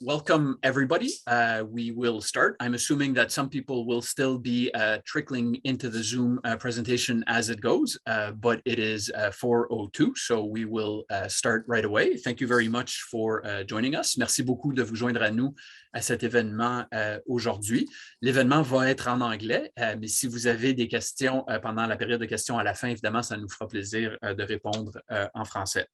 Welcome, everybody. We will start. I'm assuming that some people will still be trickling into the Zoom presentation as it goes, but it is 4:02, so we will start right away. Thank you very much for joining us. Merci beaucoup de vous joindre à nous à cet événement aujourd'hui. L'événement va être en anglais, mais si vous avez des questions pendant la période de questions à la fin, évidemment, ça nous fera plaisir de répondre en français.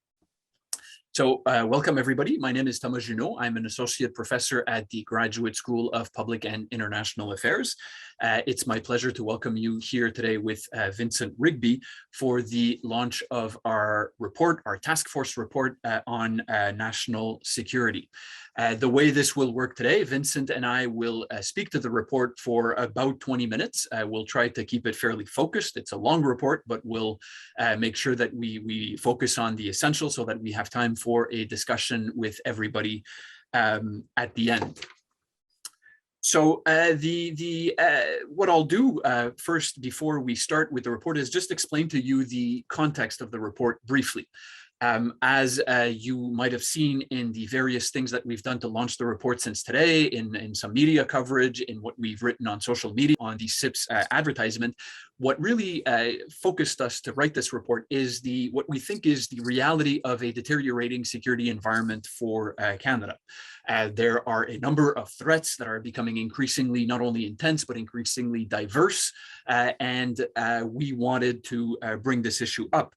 So welcome, everybody. My name is Thomas Juneau. I'm an associate professor at the Graduate School of Public and International Affairs. It's my pleasure to welcome you here today with Vincent Rigby for the launch of our report, our task force report on national security. The way this will work today, Vincent and I will speak to the report for about 20 minutes. We'll try to keep it fairly focused. It's a long report, but we'll make sure that we focus on the essentials so that we have time for a discussion with everybody at the end. So what I'll do first before we start with the report is just explain to you the context of the report briefly. As you might have seen in the various things that we've done to launch the report since today, in some media coverage, in what we've written on social media, on the CIPS advertisement, what really focused us to write this report is what we think is the reality of a deteriorating security environment for Canada. There are a number of threats that are becoming increasingly not only intense, but increasingly diverse, and we wanted to bring this issue up.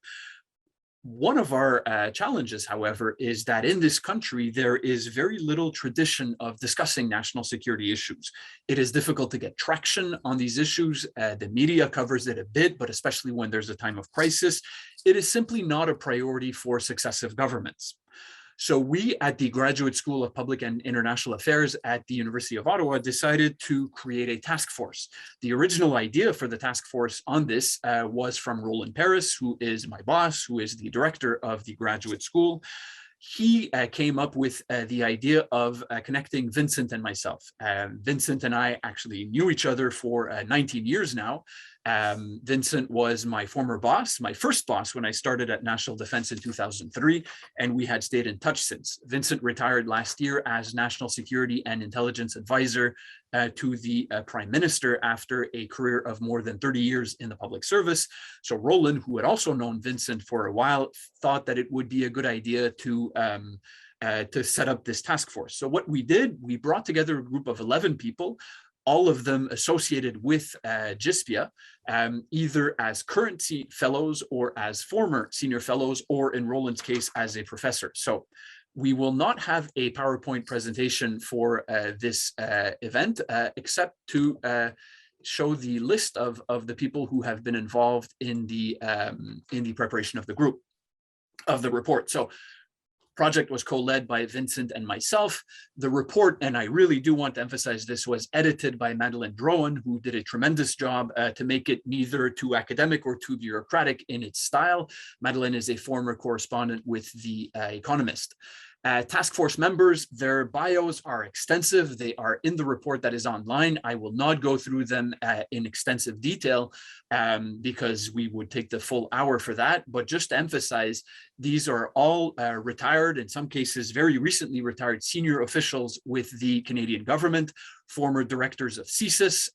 One of our challenges, however, is that in this country, there is very little tradition of discussing national security issues. It is difficult to get traction on these issues. The media covers it a bit, but especially when there's a time of crisis, it is simply not a priority for successive governments. So we at the Graduate School of Public and International Affairs at the University of Ottawa decided to create a task force. The original idea for the task force on this was from Roland Paris, who is my boss, who is the director of the graduate school. He came up with the idea of connecting Vincent and myself. Vincent and I actually knew each other for 19 years now. Vincent was my former boss, my first boss when I started at National Defense in 2003, and we had stayed in touch since. Vincent retired last year as National Security and Intelligence Advisor to the Prime Minister after a career of more than 30 years in the public service. So Roland, who had also known Vincent for a while, thought that it would be a good idea to set up this task force. So what we did, we brought together a group of 11 people, all of them associated with GSPIA, either as current fellows or as former senior fellows, or in Roland's case, as a professor. So we will not have a PowerPoint presentation for this event, except to show the list of the people who have been involved in the preparation of the report. So project was co-led by Vincent and myself. The report, and I really do want to emphasize this, was edited by Madeleine Drouin, who did a tremendous job to make it neither too academic or too bureaucratic in its style. Madeleine is a former correspondent with the Economist. Task force members, their bios are extensive. They are in the report that is online. I will not go through them in extensive detail because we would take the full hour for that. But just to emphasize, these are all retired, in some cases very recently retired senior officials with the Canadian government, former directors of CSIS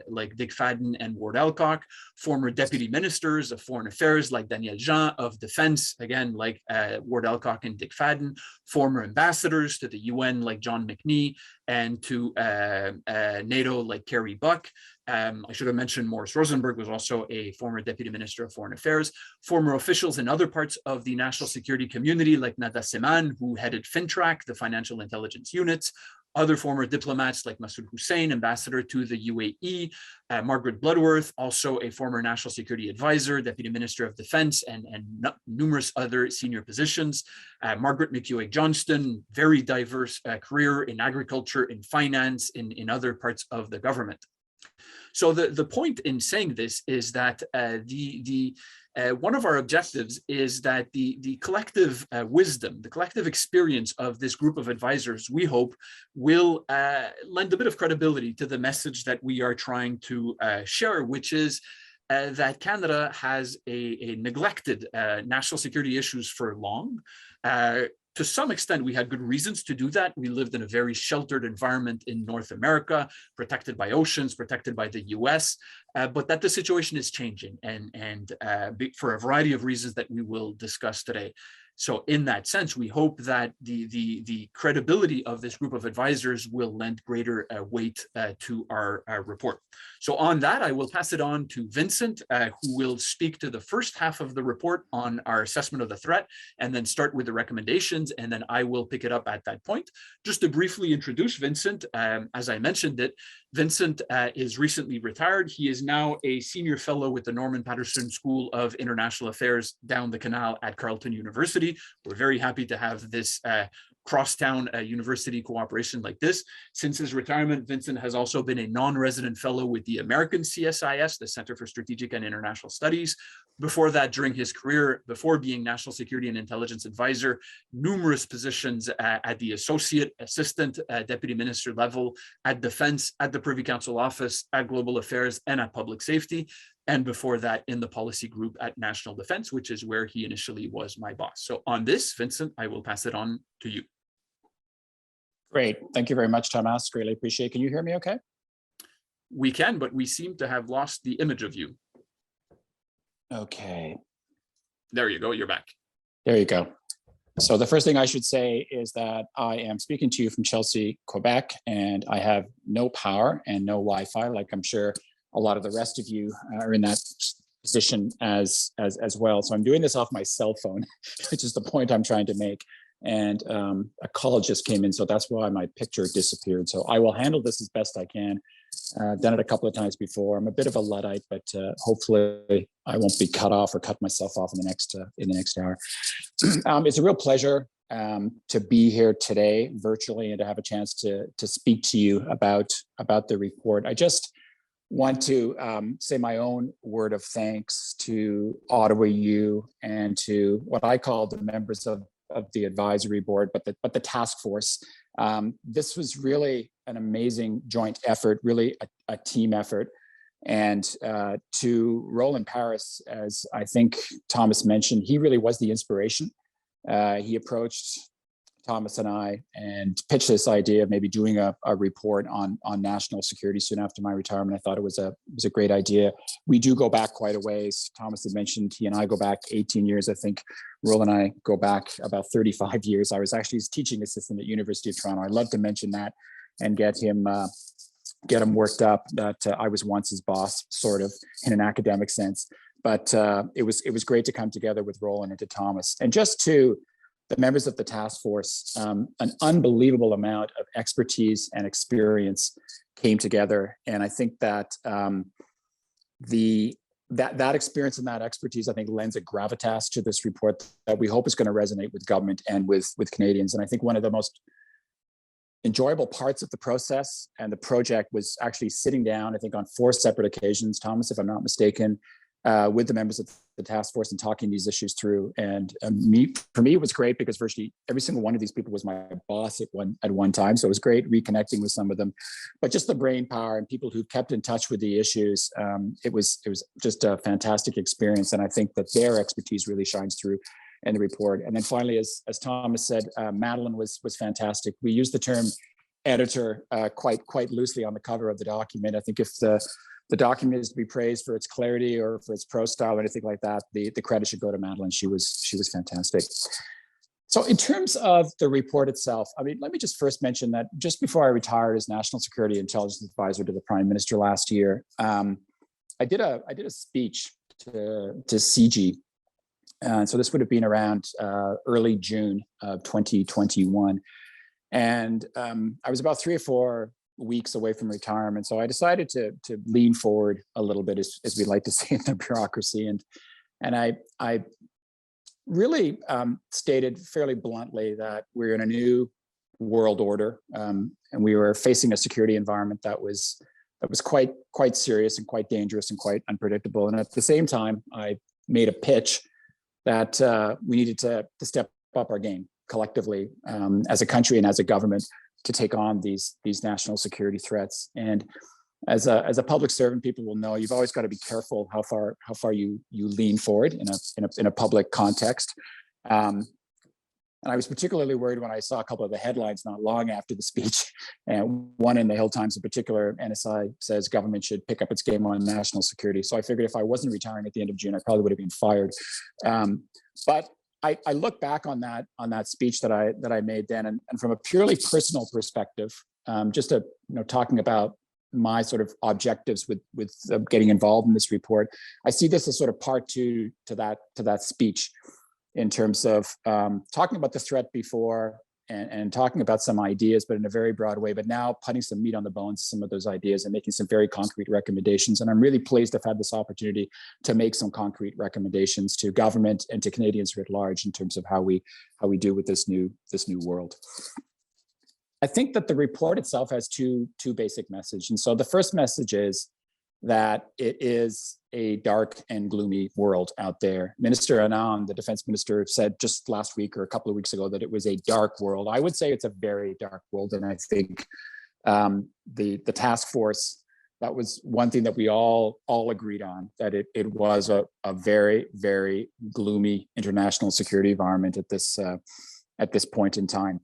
like Dick Fadden and Ward Elcock, former deputy ministers of foreign affairs like Daniel Jean, of defense, again, like Ward Elcock and Dick Fadden, former ambassadors to the UN like John McNee, and to NATO like Kerry Buck. I should have mentioned Maurice Rosenberg was also a former deputy minister of foreign affairs, former officials in other parts of the national security community like Nada Seman, who headed FINTRAC, the financial intelligence units, other former diplomats like Masoud Hussein, ambassador to the UAE, Margaret Bloodworth, also a former national security advisor, deputy minister of defense, and numerous other senior positions. Margaret McEwig-Johnston, very diverse career in agriculture, in finance, in other parts of the government. So the point in saying this is that one of our objectives is that the collective wisdom, the collective experience of this group of advisors, we hope, will lend a bit of credibility to the message that we are trying to share, which is that Canada has a neglected national security issues for long. To some extent, we had good reasons to do that. We lived in a very sheltered environment in North America, protected by oceans, protected by the US, but that the situation is changing, and for a variety of reasons that we will discuss today. So in that sense, we hope that the credibility of this group of advisors will lend greater weight to our report. So on that, I will pass it on to Vincent, who will speak to the first half of the report on our assessment of the threat, and then start with the recommendations, and then I will pick it up at that point. Just to briefly introduce Vincent, as I mentioned it, Vincent is recently retired. He is now a senior fellow with the Norman Paterson School of International Affairs down the canal at Carleton University. We're very happy to have this crosstown university cooperation like this. Since his retirement, Vincent has also been a non-resident fellow with the American CSIS, the Center for Strategic and International Studies. Before that, during his career, before being National Security and Intelligence Advisor, numerous positions at the Associate, Assistant, Deputy Minister level, at Defense, at the Privy Council Office, at Global Affairs, and at Public Safety. And before that, in the policy group at National Defense, which is where he initially was my boss. So on this, Vincent, I will pass it on to you. Great. Thank you very much, Thomas. Greatly appreciate it. Can you hear me okay? We can, but we seem to have lost the image of you. Okay. There you go. You're back. There you go. So the first thing I should say is that I am speaking to you from Chelsea, Quebec, and I have no power and no Wi-Fi, like I'm sure a lot of the rest of you are in that position as well. So I'm doing this off my cell phone, which is the point I'm trying to make. And a call just came in, so that's why my picture disappeared. So I will handle this as best I can. I've done it a couple of times before. I'm a bit of a Luddite, but hopefully I won't be cut off or cut myself off in the next hour. It's a real pleasure to be here today virtually and to have a chance to speak to you about the report. I just want to say my own word of thanks to Ottawa U and to what I call the members of the advisory board, but the task force. This was really an amazing joint effort, really a team effort. And to Roland Paris, as I think Thomas mentioned, he really was the inspiration. He approached Thomas and I and pitched this idea of maybe doing a report on national security soon after my retirement. I thought it was a great idea. We do go back quite a ways. Thomas had mentioned he and I go back 18 years. I think Roland and I go back about 35 years. I was actually his teaching assistant at University of Toronto. I'd love to mention that and get him worked up that I was once his boss, sort of in an academic sense. But it was great to come together with Roland and to Thomas. And just to the members of the task force, an unbelievable amount of expertise and experience came together. And I think that that experience and that expertise, I think, lends a gravitas to this report that we hope is going to resonate with government and with Canadians. And I think one of the most enjoyable parts of the process and the project was actually sitting down, I think on 4 separate occasions, Thomas, if I'm not mistaken, with the members of the task force and talking these issues through. And for me, it was great because virtually every single one of these people was my boss at one time. So it was great reconnecting with some of them, but just the brain power and people who kept in touch with the issues. It was just a fantastic experience. And I think that their expertise really shines through in the report. And then finally, as Thomas said, Madeline was fantastic. We used the term editor quite loosely on the cover of the document. I think if the document is to be praised for its clarity or for its prose style or anything like that, the credit should go to Madeline. She was fantastic. So in terms of the report itself, I mean, let me just first mention that just before I retired as National Security Intelligence Advisor to the Prime Minister last year, I did a speech to CG. So this would have been around early June of 2021. And I was about 3 or 4 weeks away from retirement. So I decided to lean forward a little bit, as we like to say in the bureaucracy. And I really stated fairly bluntly that we're in a new world order, and we were facing a security environment that was quite serious and quite dangerous and quite unpredictable. And at the same time, I made a pitch that we needed to step up our game collectively as a country and as a government to take on these national security threats. And as a public servant, people will know you've always got to be careful how far you lean forward in a public context. And And I was particularly worried when I saw a couple of the headlines not long after the speech, and one in the Hill Times in particular, NSI says government should pick up its game on national security. So I figured if I wasn't retiring at the end of June, I probably would have been fired. But I look back on that speech that I made then, and from a purely personal perspective, just to talking about my sort of objectives with getting involved in this report, I see this as sort of part two to that speech, in terms of talking about the threat before and talking about some ideas, but in a very broad way, but now putting some meat on the bones of some of those ideas and making some very concrete recommendations. And I'm really pleased to have had this opportunity to make some concrete recommendations to government and to Canadians writ large in terms of how we do with this new world. I think that the report itself has two basic messages. And so the first message is that it is a dark and gloomy world out there. Minister Anand, the defense minister, said just last week or a couple of weeks ago that it was a dark world. I would say it's a very dark world. And I think the task force, that was one thing that we all agreed on, that it was a very, very gloomy international security environment at this point in time.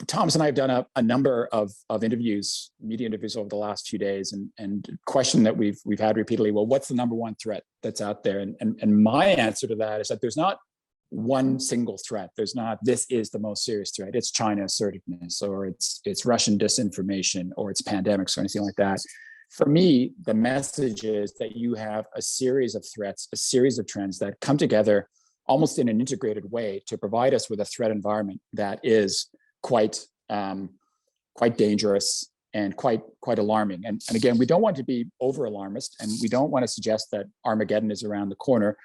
Thomas and I have done a number of interviews, media interviews over the last few days, and question that we've had repeatedly, well, what's the number one threat that's out there? And my answer to that is that there's not one single threat. There's not, this is the most serious threat. It's China assertiveness, or it's Russian disinformation, or it's pandemics, or anything like that. For me, the message is that you have a series of threats, a series of trends that come together almost in an integrated way to provide us with a threat environment that is quite dangerous and quite alarming. And again, we don't want to be over alarmist, and we don't want to suggest that Armageddon is around the corner,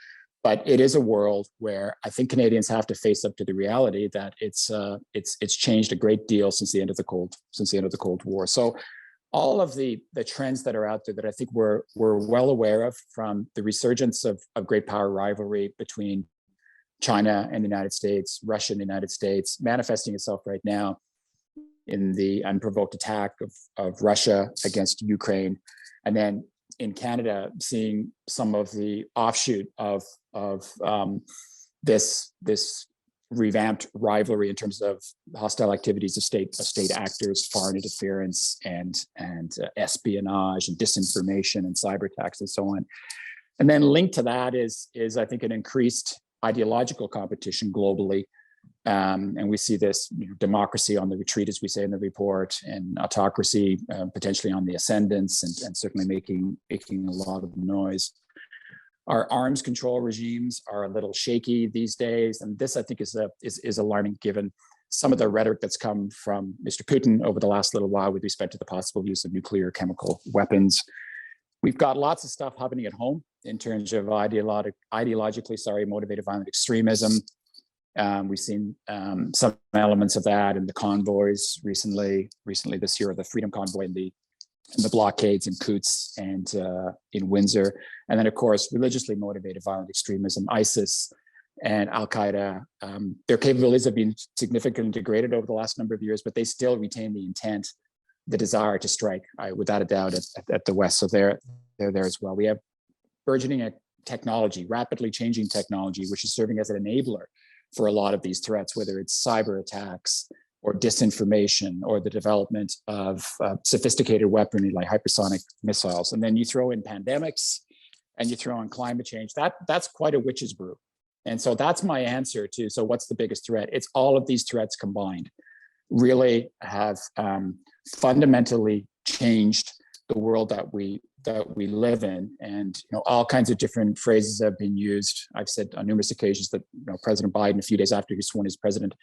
but it is a world where I think Canadians have to face up to the reality that it's changed a great deal since the end of the Cold War. So all of the trends that are out there that I think we're well aware of, from the resurgence of great power rivalry between China and the United States, Russia and the United States, manifesting itself right now in the unprovoked attack of Russia against Ukraine. And then in Canada, seeing some of the offshoot of this revamped rivalry in terms of hostile activities of state actors, foreign interference, and espionage and disinformation and cyber attacks and so on. And then linked to that is I think an increased ideological competition globally. And we see this democracy on the retreat, as we say in the report, and autocracy potentially on the ascendance, and certainly making a lot of noise. Our arms control regimes are a little shaky these days, and this I think is alarming given some of the rhetoric that's come from Mr. Putin over the last little while with respect to the possible use of nuclear chemical weapons. We've got lots of stuff happening at home in terms of ideologically motivated violent extremism. We've seen some elements of that in the convoys recently this year, the Freedom Convoy and the blockades in Quds and in Windsor. And then, of course, religiously motivated violent extremism, ISIS and Al-Qaeda. Their capabilities have been significantly degraded over the last number of years, but they still retain the intent, the desire to strike, without a doubt, at the West. So they're there as well. We have burgeoning technology, rapidly changing technology, which is serving as an enabler for a lot of these threats, whether it's cyber attacks or disinformation or the development of sophisticated weaponry like hypersonic missiles. And then you throw in pandemics and you throw in climate change. That's quite a witch's brew. And so that's my answer to, so what's the biggest threat? It's all of these threats combined really have fundamentally changed the world that we live in. And all kinds of different phrases have been used. I've said on numerous occasions that President Biden, a few days after he was sworn as president,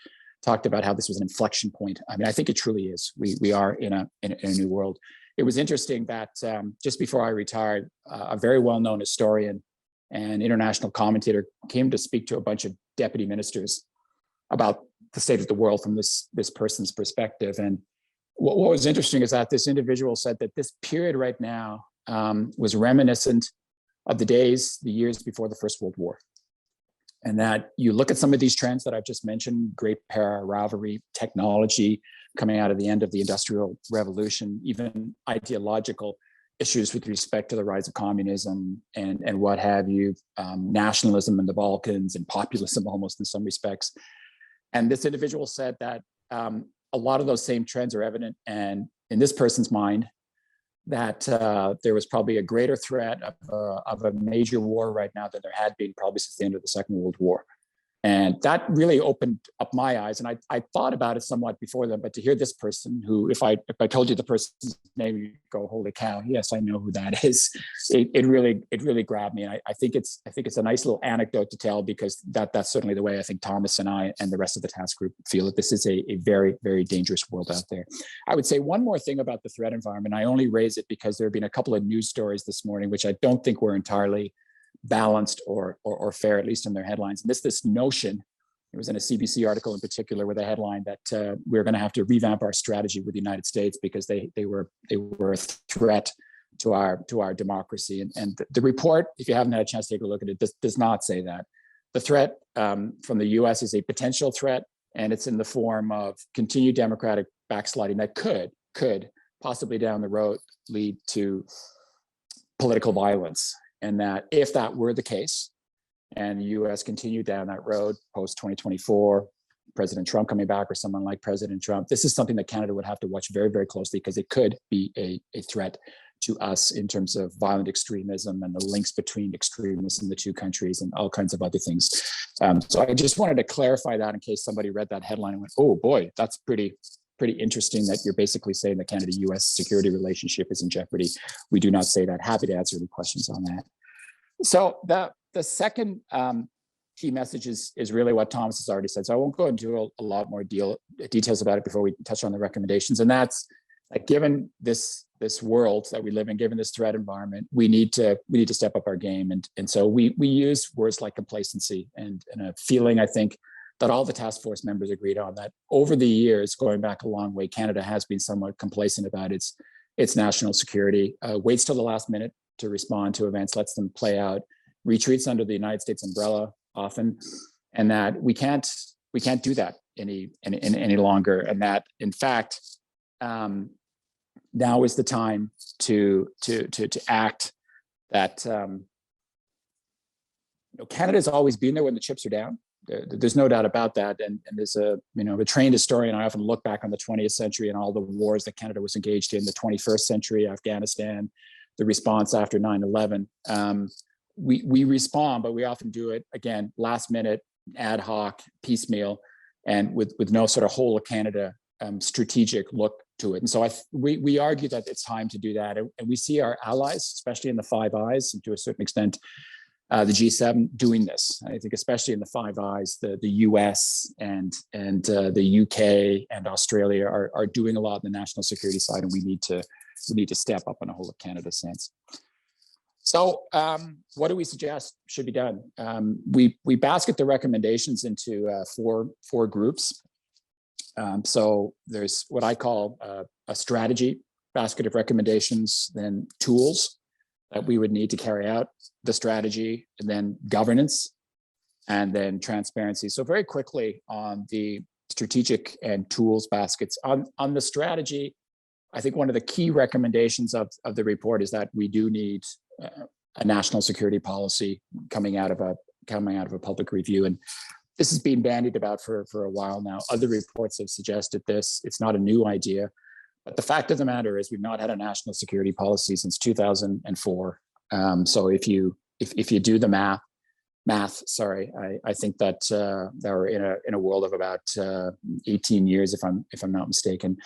talked about how this was an inflection point. I mean, I think it truly is. We are in a new world. It was interesting that just before I retired, a very well-known historian and international commentator came to speak to a bunch of deputy ministers about the state of the world from this person's perspective. And what was interesting is that this individual said that this period right now was reminiscent of the years before the First World War. And that you look at some of these trends that I've just mentioned, great power rivalry, technology coming out of the end of the Industrial Revolution, even ideological issues with respect to the rise of communism and what have you, nationalism in the Balkans and populism almost in some respects. And this individual said that a lot of those same trends are evident, and in this person's mind, that there was probably a greater threat of a major war right now than there had been probably since the end of the Second World War. And that really opened up my eyes. And I thought about it somewhat before then, but to hear this person who, if I told you the person's name, you'd go, holy cow, yes, I know who that is. It really grabbed me. And I think it's a nice little anecdote to tell, because that's certainly the way I think Thomas and I and the rest of the task group feel, that this is a very, very dangerous world out there. I would say one more thing about the threat environment. I only raise it because there have been a couple of news stories this morning, which I don't think were entirely balanced or fair, at least in their headlines. And this notion, it was in a CBC article in particular with a headline that we're going to have to revamp our strategy with the United States because they were a threat to our democracy. And the report, if you haven't had a chance to take a look at it, does not say that. The threat from the US is a potential threat, and it's in the form of continued democratic backsliding that could possibly down the road lead to political violence. And that if that were the case, and the US continued down that road post 2024, President Trump coming back or someone like President Trump, this is something that Canada would have to watch very, very closely, because it could be a threat to us in terms of violent extremism and the links between extremists in the two countries and all kinds of other things. So I just wanted to clarify that in case somebody read that headline and went, oh boy, that's pretty interesting that you're basically saying the Canada-US security relationship is in jeopardy. We do not say that. Happy to answer any questions on that. So the second key message is really what Thomas has already said. So I won't go into a lot more details about it before we touch on the recommendations. And that's like, given this world that we live in, given this threat environment, we need to step up our game. And so we use words like complacency and a feeling, I think, that all the task force members agreed on, that over the years, going back a long way, Canada has been somewhat complacent about its national security, waits till the last minute to respond to events, lets them play out, retreats under the United States umbrella often, and that we can't do that any longer. And that, in fact, now is the time to act. That Canada's always been there when the chips are down. There's no doubt about that. And there's a trained historian, I often look back on the 20th century and all the wars that Canada was engaged in, the 21st century, Afghanistan, the response after 9/11. We respond, but we often do it, again, last minute, ad hoc, piecemeal, and with no sort of whole of Canada strategic look to it. And so we argue that it's time to do that. And we see our allies, especially in the Five Eyes, and to a certain extent, the G7 doing this. I think especially in the Five Eyes, the US and the UK and Australia are doing a lot on the national security side, and we need to step up in a whole of Canada sense. So what do we suggest should be done? We basket the recommendations into four groups. So there's what I call a strategy basket of recommendations, then tools that we would need to carry out the strategy, and then governance, and then transparency. So very quickly on the strategic and tools baskets. On the strategy, I think one of the key recommendations of the report is that we do need a national security policy coming out of a public review. And this has been bandied about for a while now. Other reports have suggested this. It's not a new idea. But the fact of the matter is we've not had a national security policy since 2004. So if you do the math, I think that we're in a world of about 18 years, if I'm not mistaken.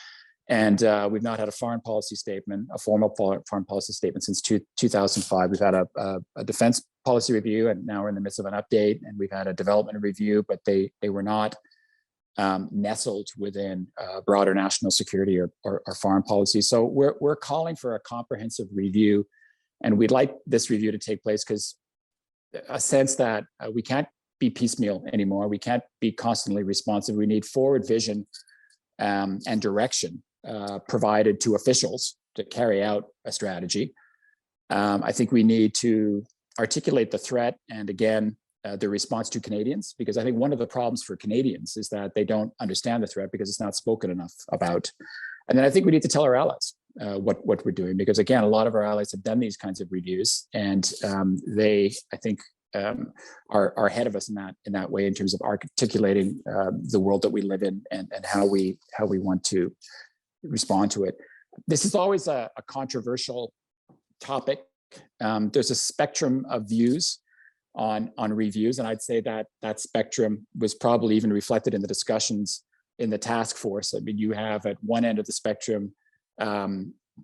And we've not had a foreign policy statement, a formal foreign policy statement since 2005. We've had a defense policy review, and now we're in the midst of an update. And we've had a development review, but they were not nestled within broader national security or foreign policy. So we're calling for a comprehensive review, and we'd like this review to take place because a sense that we can't be piecemeal anymore. We can't be constantly responsive. We need forward vision and direction provided to officials to carry out a strategy. I think we need to articulate the threat and, again, the response to Canadians, because I think one of the problems for Canadians is that they don't understand the threat because it's not spoken enough about. And then I think we need to tell our allies. what we're doing, because again, a lot of our allies have done these kinds of reviews, and they, I think, are ahead of us in that way in terms of articulating the world that we live in and how we want to respond to it. This is always a controversial topic. There's a spectrum of views on reviews, and I'd say that that spectrum was probably even reflected in the discussions in the task force. I mean, you have at one end of the spectrum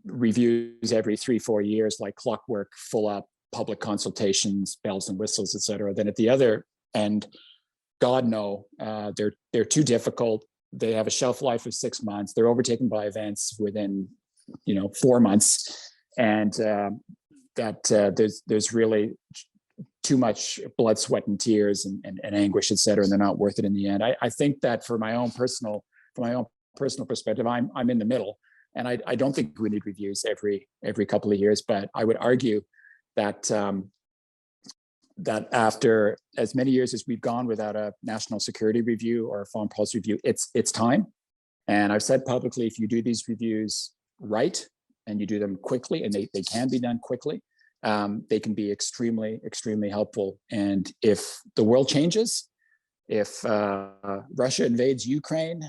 reviews every 3-4 years, like clockwork, full up, public consultations, bells and whistles, et cetera. Then at the other end, God no, they're too difficult. They have a shelf life of 6 months. They're overtaken by events within 4 months, and there's really too much blood, sweat, and tears and anguish, et cetera, and they're not worth it in the end. I think that from my own personal perspective, I'm in the middle, and I don't think we need reviews every couple of years. But I would argue that that after as many years as we've gone without a national security review or a foreign policy review, it's time. And I've said publicly, if you do these reviews right and you do them quickly, and they can be done quickly, they can be extremely, extremely helpful. And if the world changes, if Russia invades Ukraine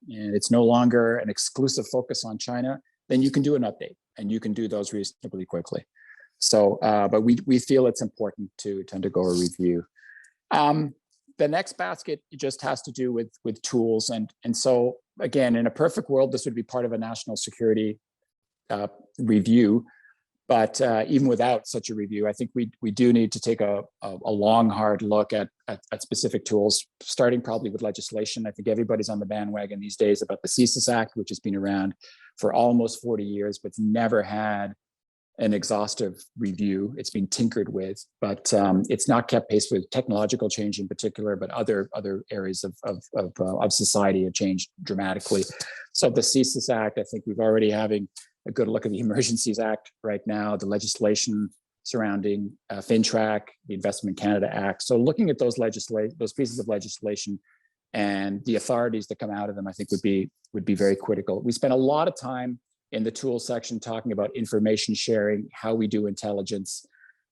and it's no longer an exclusive focus on China, then you can do an update, and you can do those reasonably quickly. So, but we feel it's important to undergo a review. The next basket just has to do with tools, and so again, in a perfect world, this would be part of a national security review. But even without such a review, I think we do need to take a long, hard look at specific tools, starting probably with legislation. I think everybody's on the bandwagon these days about the CSIS Act, which has been around for almost 40 years, but never had an exhaustive review. It's been tinkered with, but it's not kept pace with technological change in particular, but other areas of society have changed dramatically. So the CSIS Act, I think we've already having a good look at the Emergencies Act right now, the legislation surrounding FINTRAC, the Investment Canada Act. So looking at those pieces of legislation and the authorities that come out of them, I think would be very critical. We spent a lot of time in the tools section talking about information sharing, how we do intelligence.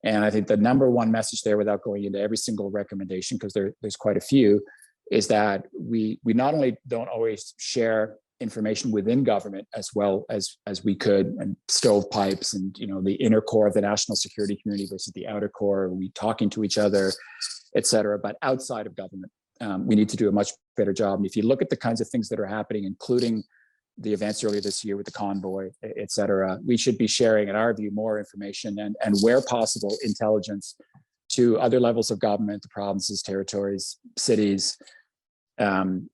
And I think the number one message there, without going into every single recommendation, because there's quite a few, is that we not only don't always share information within government as well as we could, and stovepipes and the inner core of the national security community versus the outer core, are we talking to each other, et cetera. But outside of government, we need to do a much better job. And if you look at the kinds of things that are happening, including the events earlier this year with the convoy, et cetera, we should be sharing, in our view, more information and where possible, intelligence to other levels of government, the provinces, territories, cities,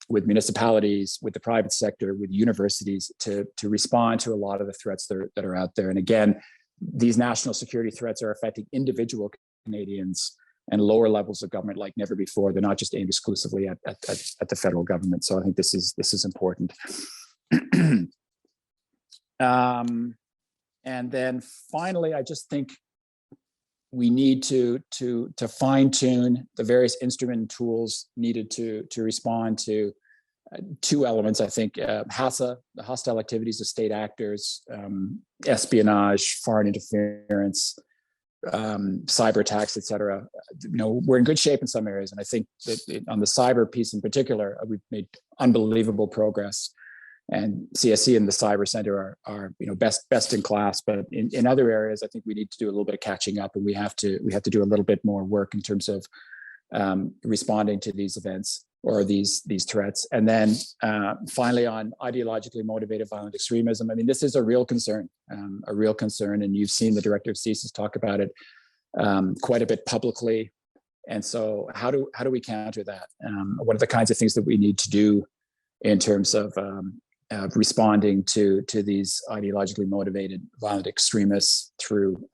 with municipalities, with the private sector, with universities, to respond to a lot of the threats that are out there. And again, these national security threats are affecting individual Canadians and lower levels of government like never before. They're not just aimed exclusively at the federal government. So I think this is important. And then finally, I just think we need to fine tune the various instrument and tools needed to respond to two elements. I think HASA, the hostile activities of state actors, espionage, foreign interference, cyber attacks, et cetera. We're in good shape in some areas, and I think that on the cyber piece in particular, we've made unbelievable progress. And CSE and the Cyber Center are best in class. But in other areas, I think we need to do a little bit of catching up, and we have to do a little bit more work in terms of responding to these events or these threats. And then finally, on ideologically motivated violent extremism, I mean, this is a real concern, and you've seen the director of CSIS talk about it quite a bit publicly. And so, how do we counter that? What are the kinds of things that we need to do in terms of responding to these ideologically motivated violent extremists through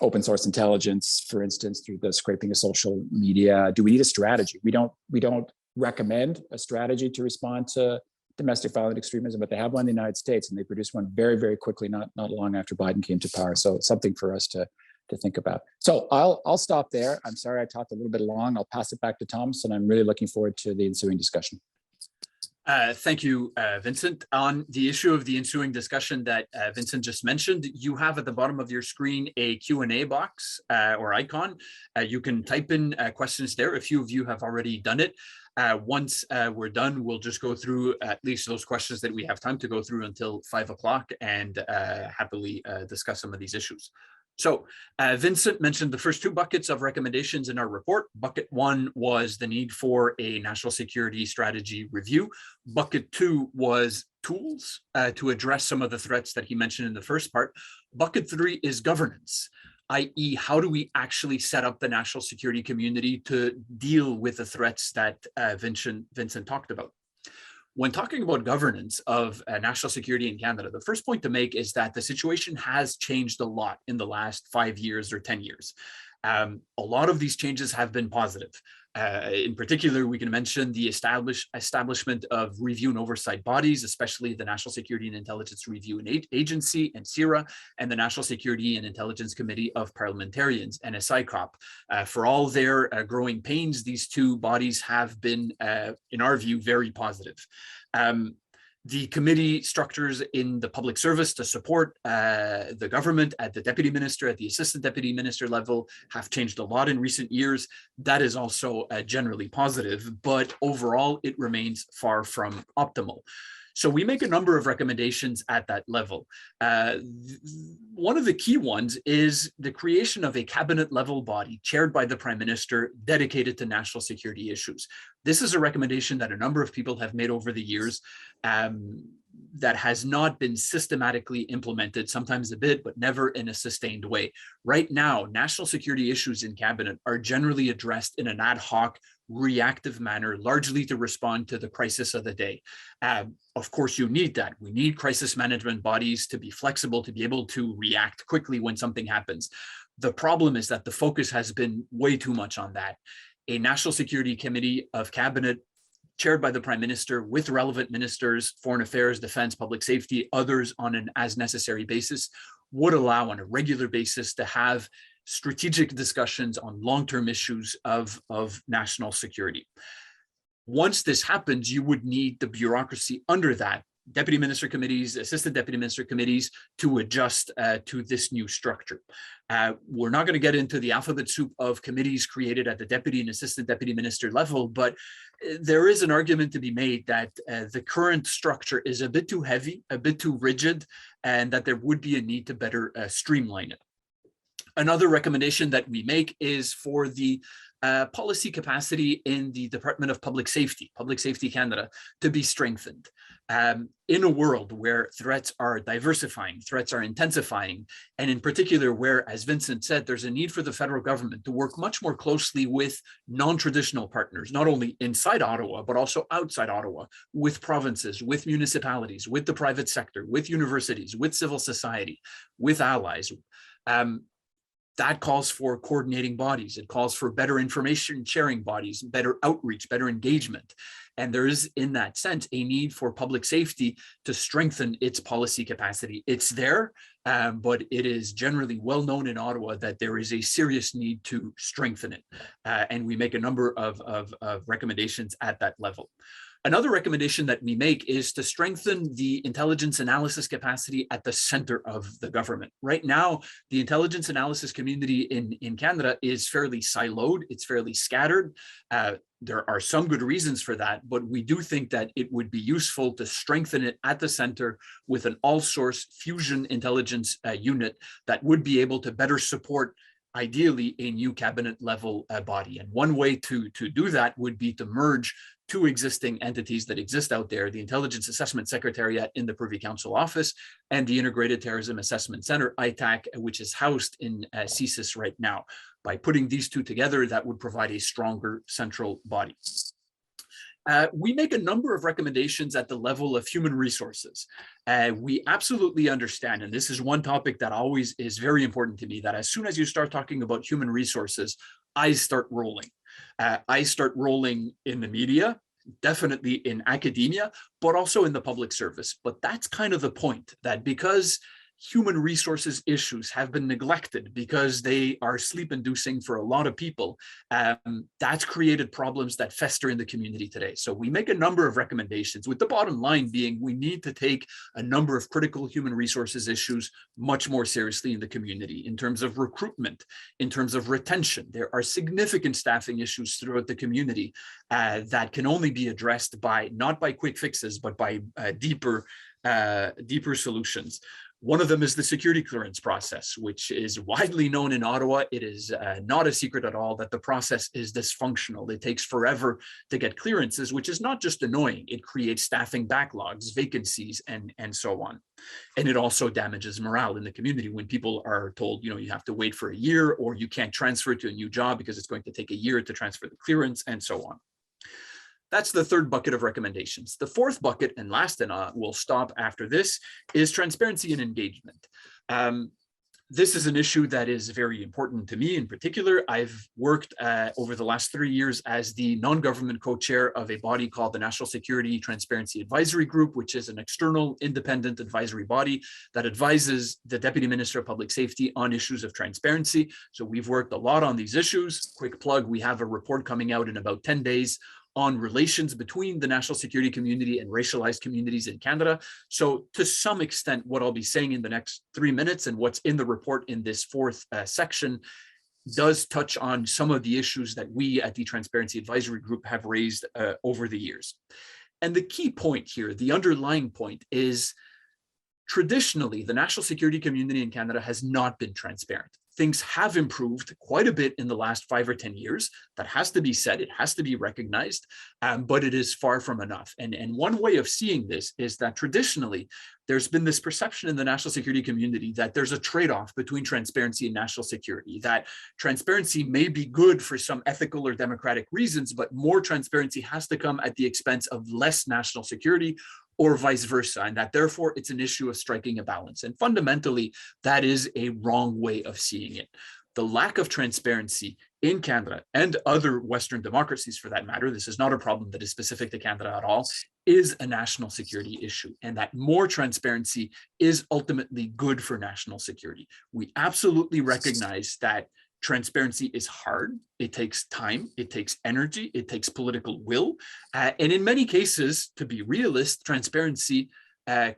open source intelligence, for instance, through the scraping of social media? Do we need a strategy? We don't recommend a strategy to respond to domestic violent extremism, but they have one in the United States, and they produced one very, very quickly, not long after Biden came to power. So it's something for us to think about. So I'll stop there. I'm sorry I talked a little bit long. I'll pass it back to Thomas, and I'm really looking forward to the ensuing discussion. Thank you, Vincent. On the issue of the ensuing discussion that Vincent just mentioned, you have at the bottom of your screen a Q&A box or icon. You can type in questions there. A few of you have already done it. Once we're done, we'll just go through at least those questions that we have time to go through until 5 o'clock and happily discuss some of these issues. So Vincent mentioned the first two buckets of recommendations in our report. Bucket one was the need for a national security strategy review. Bucket two was tools to address some of the threats that he mentioned in the first part. Bucket three is governance, i.e. how do we actually set up the national security community to deal with the threats that Vincent talked about. When talking about governance of national security in Canada, the first point to make is that the situation has changed a lot in the last 5 years or 10 years. A lot of these changes have been positive. In particular, we can mention the establishment of review and oversight bodies, especially the National Security and Intelligence Review and Agency, and CIRA, and the National Security and Intelligence Committee of Parliamentarians, NSICOP. For all their growing pains, these two bodies have been, in our view, very positive. The committee structures in the public service to support the government at the deputy minister, at the assistant deputy minister level have changed a lot in recent years. That is also generally positive, but overall it remains far from optimal. So we make a number of recommendations at that level. One of the key ones is the creation of a cabinet level body chaired by the Prime Minister dedicated to national security issues. This is a recommendation that a number of people have made over the years that has not been systematically implemented, sometimes a bit, but never in a sustained way. Right now, national security issues in cabinet are generally addressed in an ad hoc, reactive manner, largely to respond to the crisis of the day. Of course, you need that. We need crisis management bodies to be flexible, to be able to react quickly when something happens. The problem is that the focus has been way too much on that. A National Security Committee of Cabinet chaired by the Prime Minister with relevant ministers, foreign affairs, defense, public safety, others on an as necessary basis would allow on a regular basis to have strategic discussions on long-term issues of national security. Once this happens, you would need the bureaucracy under that, deputy minister committees, assistant deputy minister committees, to adjust to this new structure. We're not going to get into the alphabet soup of committees created at the deputy and assistant deputy minister level, but there is an argument to be made that the current structure is a bit too heavy, a bit too rigid, and that there would be a need to better streamline it. Another recommendation that we make is for the policy capacity in the Department of Public Safety Canada, to be strengthened. In a world where threats are diversifying, threats are intensifying, and in particular where, as Vincent said, there's a need for the federal government to work much more closely with non-traditional partners, not only inside Ottawa, but also outside Ottawa, with provinces, with municipalities, with the private sector, with universities, with civil society, with allies. That calls for coordinating bodies. It calls for better information sharing bodies, better outreach, better engagement. And there is, in that sense, a need for public safety to strengthen its policy capacity. It's there, but it is generally well known in Ottawa that there is a serious need to strengthen it. And we make a number of recommendations at that level. Another recommendation that we make is to strengthen the intelligence analysis capacity at the center of the government. Right now, the intelligence analysis community in Canada is fairly siloed, it's fairly scattered. There are some good reasons for that, but we do think that it would be useful to strengthen it at the center with an all-source fusion intelligence unit that would be able to better support, ideally, a new cabinet level body. And one way to do that would be to merge two existing entities that exist out there, the Intelligence Assessment Secretariat in the Privy Council Office and the Integrated Terrorism Assessment Center, ITAC, which is housed in CSIS right now. By putting these two together, that would provide a stronger central body. We make a number of recommendations at the level of human resources. We absolutely understand, and this is one topic that always is very important to me, that as soon as you start talking about human resources, eyes start rolling. I start rolling in the media, definitely in academia, but also in the public service. But that's kind of the point, that because human resources issues have been neglected because they are sleep-inducing for a lot of people, that's created problems that fester in the community today. So we make a number of recommendations, with the bottom line being we need to take a number of critical human resources issues much more seriously in the community, in terms of recruitment, in terms of retention. There are significant staffing issues throughout the community that can only be addressed by, not by quick fixes, but by deeper solutions. One of them is the security clearance process, which is widely known in Ottawa. It is not a secret at all that the process is dysfunctional. It takes forever to get clearances, which is not just annoying. It creates staffing backlogs, vacancies, and so on. And it also damages morale in the community when people are told, you know, you have to wait for a year, or you can't transfer to a new job because it's going to take a year to transfer the clearance, and so on. That's the third bucket of recommendations. The fourth bucket, and last, and we'll stop after this, is transparency and engagement. This is an issue that is very important to me in particular. I've worked over the last 3 years as the non-government co-chair of a body called the National Security Transparency Advisory Group, which is an external independent advisory body that advises the Deputy Minister of Public Safety on issues of transparency. So we've worked a lot on these issues. Quick plug, we have a report coming out in about 10 days on relations between the national security community and racialized communities in Canada. So to some extent, what I'll be saying in the next 3 minutes and what's in the report in this fourth section does touch on some of the issues that we at the Transparency Advisory Group have raised over the years. And the key point here, the underlying point, is traditionally, the national security community in Canada has not been transparent. Things have improved quite a bit in the last 5 or 10 years. That has to be said, it has to be recognized, but it is far from enough. And one way of seeing this is that traditionally, there's been this perception in the national security community that there's a trade-off between transparency and national security, that transparency may be good for some ethical or democratic reasons, but more transparency has to come at the expense of less national security, or vice versa, and that therefore it's an issue of striking a balance. And fundamentally, that is a wrong way of seeing it. The lack of transparency in Canada and other Western democracies for that matter, this is not a problem that is specific to Canada at all, is a national security issue, and that more transparency is ultimately good for national security. We absolutely recognize that transparency is hard. It takes time, it takes energy, it takes political will. And in many cases, to be realist, transparency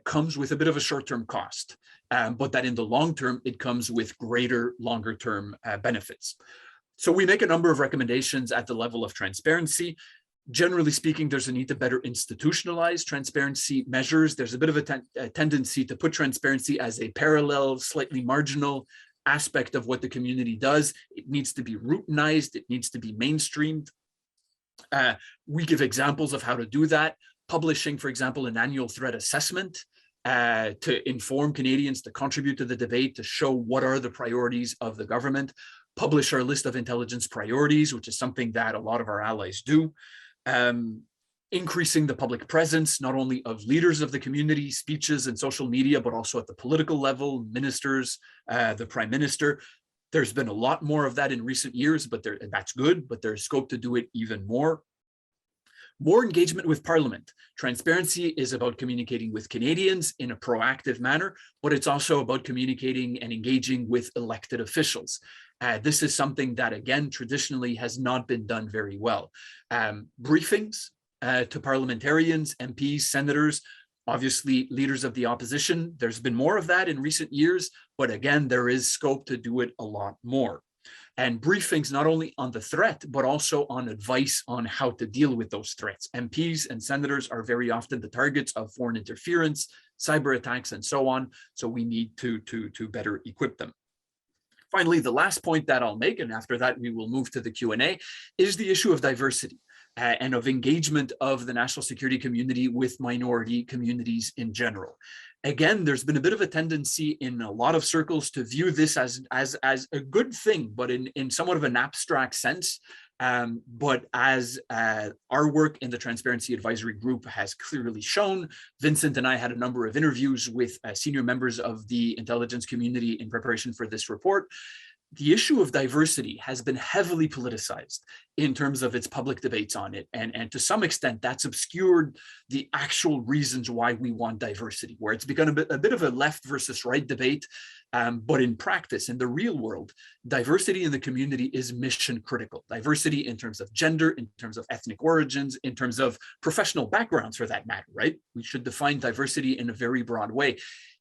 comes with a bit of a short-term cost, but that in the long term, it comes with greater longer-term benefits. So we make a number of recommendations at the level of transparency. Generally speaking, there's a need to better institutionalize transparency measures. There's a bit of a tendency to put transparency as a parallel, slightly marginal aspect of what the community does. It needs to be routinized. It needs to be mainstreamed. We give examples of how to do that. Publishing, for example, an annual threat assessment to inform Canadians, to contribute to the debate, to show what are the priorities of the government. Publish our list of intelligence priorities, which is something that a lot of our allies do. Increasing the public presence, not only of leaders of the community, speeches and social media, but also at the political level, ministers, the Prime Minister. There's been a lot more of that in recent years, but that's good, but there's scope to do it even more. More engagement with Parliament. Transparency is about communicating with Canadians in a proactive manner, but it's also about communicating and engaging with elected officials. This is something that, again, traditionally has not been done very well. Briefings to parliamentarians, MPs, senators, obviously leaders of the opposition. There's been more of that in recent years, but again, there is scope to do it a lot more. And briefings not only on the threat, but also on advice on how to deal with those threats. MPs and senators are very often the targets of foreign interference, cyber attacks, and so on. So we need to better equip them. Finally, the last point that I'll make, and after that we will move to the Q&A, is the issue of diversity and of engagement of the national security community with minority communities in general. Again, there's been a bit of a tendency in a lot of circles to view this as a good thing, but in somewhat of an abstract sense. But as our work in the Transparency Advisory Group has clearly shown, Vincent and I had a number of interviews with senior members of the intelligence community in preparation for this report. the issue of diversity has been heavily politicized in terms of its public debates on it. And to some extent, that's obscured the actual reasons why we want diversity, where it's become a bit of a left versus right debate. But in practice, in the real world, diversity in the community is mission critical. Diversity in terms of gender, in terms of ethnic origins, in terms of professional backgrounds for that matter, right? We should define diversity in a very broad way.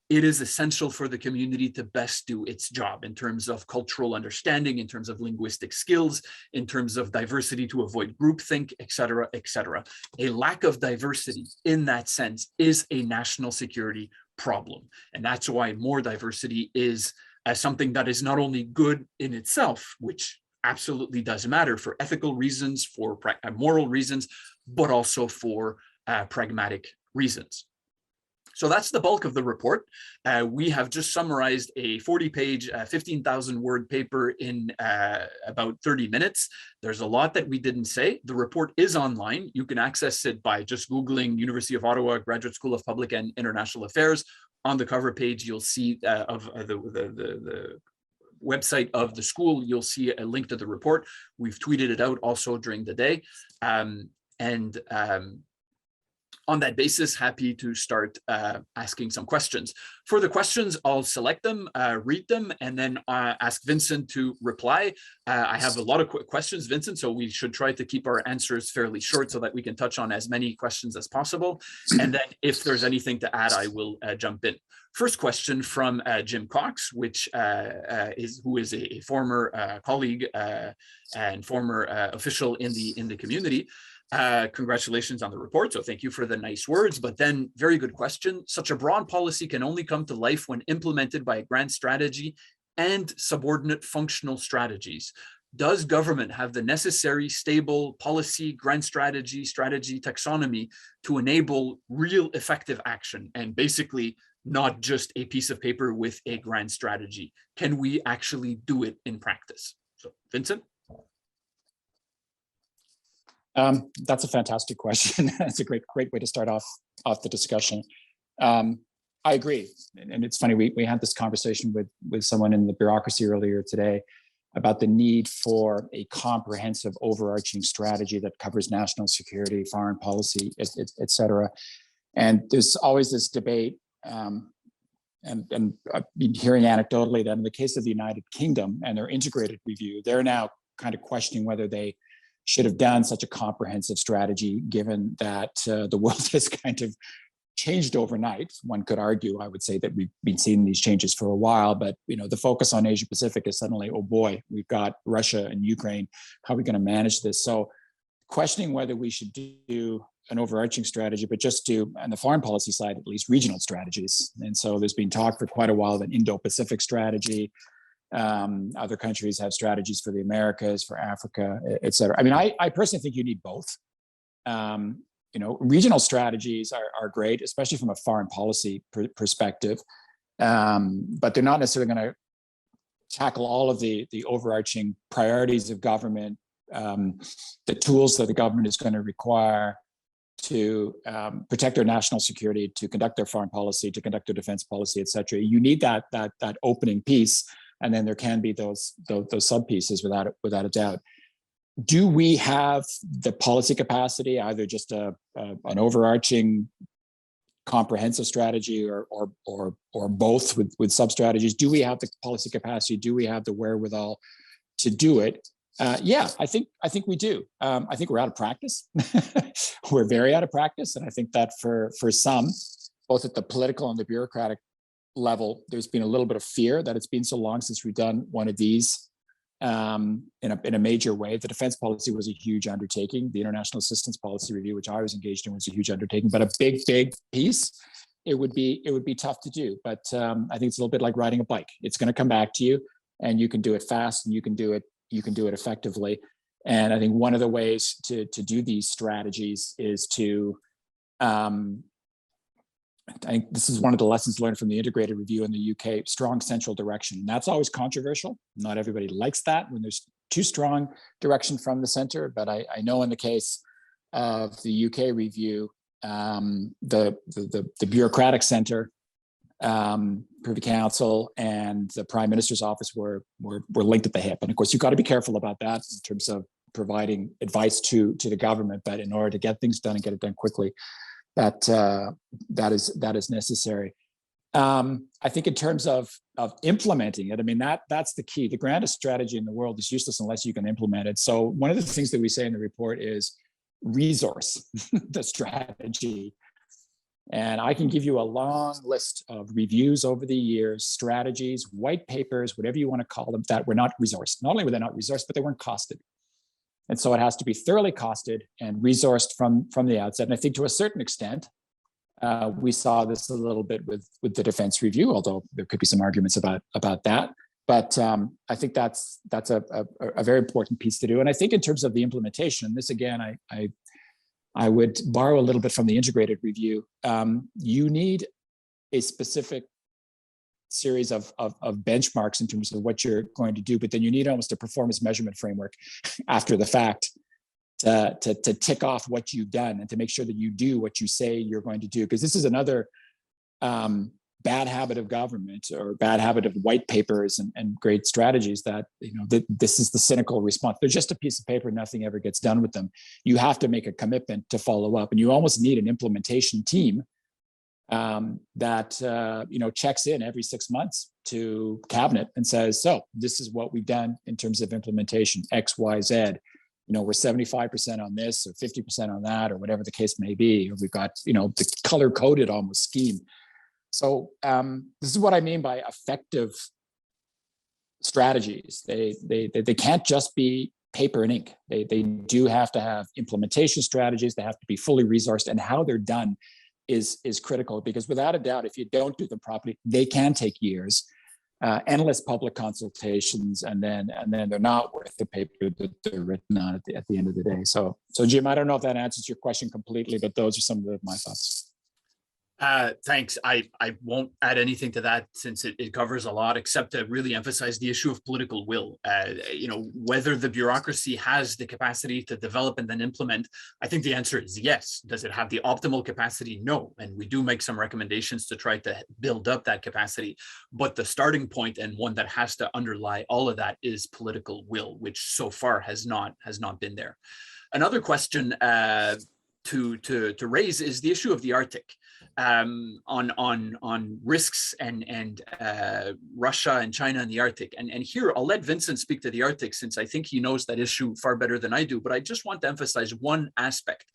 It is essential for the community to best do its job in terms of cultural understanding, in terms of linguistic skills, in terms of diversity to avoid groupthink, et cetera, et cetera. A lack of diversity in that sense is a national security problem. And that's why more diversity is something that is not only good in itself, which absolutely does matter for ethical reasons, for moral reasons, but also for pragmatic reasons. So that's the bulk of the report. We have just summarized a 40-page, 15,000-word paper in about 30 minutes. There's a lot that we didn't say. The report is online. You can access it by just Googling University of Ottawa Graduate School of Public and International Affairs. On the cover page, you'll see of the website of the school, you'll see a link to the report. We've tweeted it out also during the day. On that basis, happy to start asking some questions. For the questions, I'll select them, read them, and then ask Vincent to reply. I have a lot of questions, Vincent, so we should try to keep our answers fairly short so that we can touch on as many questions as possible. And then if there's anything to add, I will jump in. First question from Jim Cox, who is a former colleague and former official in the community. Congratulations on the report. So thank you for the nice words, but then very good question. Such a broad policy can only come to life when implemented by a grand strategy and subordinate functional strategies. Does government have the necessary stable policy, grand strategy taxonomy to enable real effective action and basically not just a piece of paper with a grand strategy? Can we actually do it in practice? So Vincent? That's a fantastic question. That's a great way to start off the discussion. I agree, and it's funny, we had this conversation with someone in the bureaucracy earlier today about the need for a comprehensive overarching strategy that covers national security, foreign policy, et cetera. And there's always this debate, and I've been hearing anecdotally that in the case of the United Kingdom and their integrated review, they're now kind of questioning whether they should have done such a comprehensive strategy, given that the world has kind of changed overnight. One could argue, I would say, that we've been seeing these changes for a while, but the focus on Asia Pacific is suddenly, oh boy, we've got Russia and Ukraine. How are we going to manage this? So questioning whether we should do an overarching strategy, but just do, on the foreign policy side, at least regional strategies. And so there's been talk for quite a while of an Indo-Pacific strategy. Other countries have strategies for the Americas, for Africa, et cetera. I mean, I personally think you need both. Regional strategies are great, especially from a foreign policy perspective, but they're not necessarily going to tackle all of the overarching priorities of government, the tools that the government is going to require to protect their national security, to conduct their foreign policy, to conduct their defense policy, et cetera. You need that opening piece. And then there can be those sub pieces without a doubt. Do we have the policy capacity, either just an overarching comprehensive strategy or both with sub strategies? Do we have the policy capacity? Do we have the wherewithal to do it? Yeah, I think we do. I think we're out of practice. We're very out of practice, and I think that for some, both at the political and the bureaucratic level, there's been a little bit of fear that it's been so long since we've done one of these in a major way. The defense policy was a huge undertaking. The international assistance policy review, which I was engaged in, was a huge undertaking, but a big piece. It would be tough to do. But I think it's a little bit like riding a bike. It's going to come back to you, and you can do it fast, and you can do it effectively. And I think one of the ways to do these strategies is to I think this is one of the lessons learned from the integrated review in the UK, strong central direction. And that's always controversial. Not everybody likes that when there's too strong direction from the center. But I know in the case of the UK review, the bureaucratic center Privy Council and the Prime Minister's office were linked at the hip. And of course, you've got to be careful about that in terms of providing advice to the government. But in order to get things done and get it done quickly, that is necessary. I think in terms of implementing it, I mean, that's the key. The grandest strategy in the world is useless unless you can implement it. So one of the things that we say in the report is resource the strategy. And I can give you a long list of reviews over the years, strategies, white papers, whatever you want to call them, that were not resourced. Not only were they not resourced, but they weren't costed. And so it has to be thoroughly costed and resourced from the outset. And I think to a certain extent, we saw this a little bit with the defense review, although there could be some arguments about that. But I think that's a very important piece to do. And I think in terms of the implementation, this again, I would borrow a little bit from the integrated review. You need a specific series of benchmarks in terms of what you're going to do, but then you need almost a performance measurement framework after the fact to tick off what you've done and to make sure that you do what you say you're going to do. Because this is another bad habit of government or bad habit of white papers and great strategies that, this is the cynical response. They're just a piece of paper, nothing ever gets done with them. You have to make a commitment to follow up, and you almost need an implementation team that checks in every 6 months to cabinet and says, so this is what we've done in terms of implementation, X, Y, Z. We're 75% on this or 50% on that, or whatever the case may be. Or we've got, the color coded almost scheme. So this is what I mean by effective strategies. They can't just be paper and ink. They do have to have implementation strategies. They have to be fully resourced, and how they're done is critical, because without a doubt, if you don't do them properly, they can take years, endless public consultations, and then they're not worth the paper that they're written on at the end of the day. So Jim, I don't know if that answers your question completely, but those are some of my thoughts. Thanks. I won't add anything to that, since it covers a lot, except to really emphasize the issue of political will. Whether the bureaucracy has the capacity to develop and then implement, I think the answer is yes. Does it have the optimal capacity? No. And we do make some recommendations to try to build up that capacity. But the starting point, and one that has to underlie all of that, is political will, which so far has not been there. Another question to raise is the issue of the Arctic. On risks and Russia and China and the Arctic. And here, I'll let Vincent speak to the Arctic, since I think he knows that issue far better than I do. But I just want to emphasize one aspect.